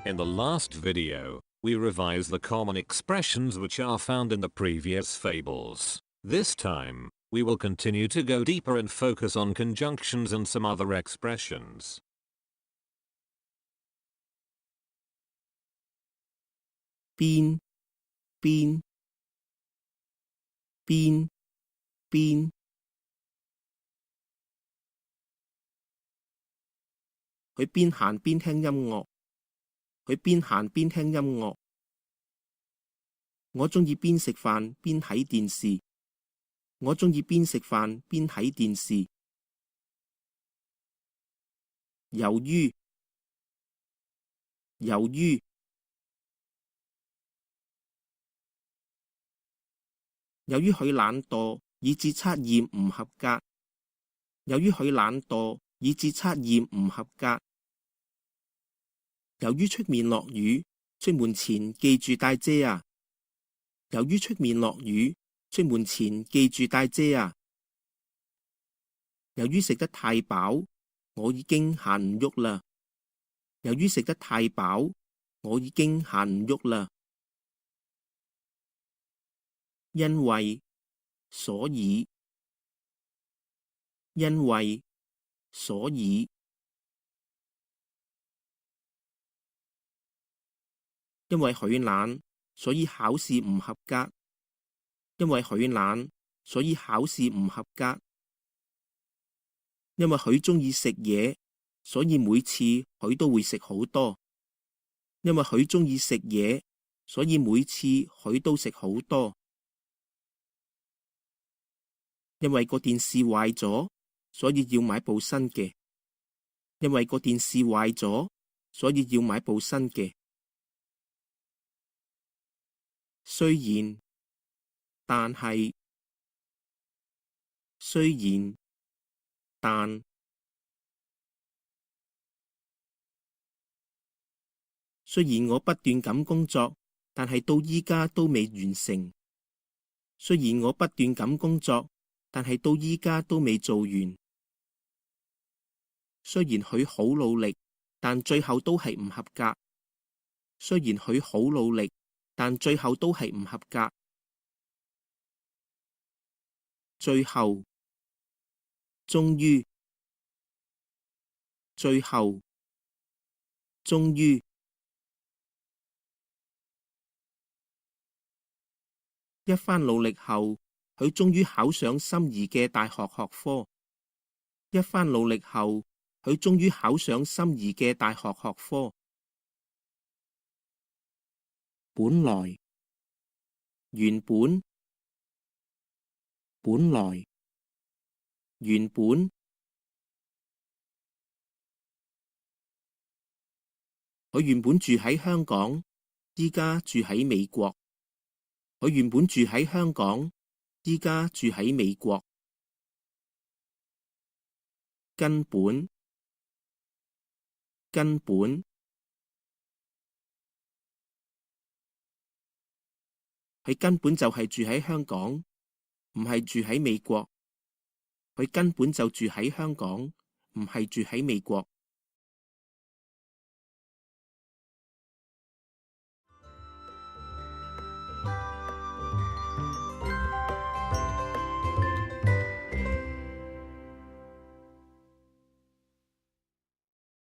In the last video, we revised the common expressions which are found in the previous fables. This time, we will continue to go deeper and focus on conjunctions and some other expressions.邊邊邊邊，佢邊行邊聽音樂，佢邊行邊聽音樂。我鍾意邊食飯邊睇電視，我鍾意邊食飯邊睇電視。由於由於由於佢懶惰，以致測驗唔合格。由於佢懶惰，以致測驗唔合格。由於出面落雨，出門前記住帶遮啊！由於出面落雨，出門前記住帶遮啊！由於食得太飽，我已經行唔喐啦。由於食得太飽，我已經行唔喐啦。因為，所以，因為，所以，因為佢懶，所以考試唔合格。因為佢懶，所以考試唔合格。因為佢鍾意食嘢，所以每次佢都會食好多。因為佢鍾意食嘢，所以每次佢都食好多。因為個電視壞咗，所以要買部新嘅。因為個電視壞咗，所以要買部新嘅。雖然，但係，雖然，但，雖然我不斷咁工作，但係到依家都未完成。雖然我不斷咁工作，但係到依家都未做完。雖然佢好努力，但最後都係唔合格。雖然佢好努力，但最後都係唔合格。最後，終於，最後，終於。一番努力後，佢終於考上心儀嘅大學學科。一番努力後，佢終於考上心儀嘅大學學科。本來，原本，本來，原本。佢原本住喺香港，依家住喺美國。佢原本住喺香港，依家住喺美國。根本，根本。佢根本就係住喺香港，唔係住喺美國。佢根本就住喺香港，唔係住喺美國。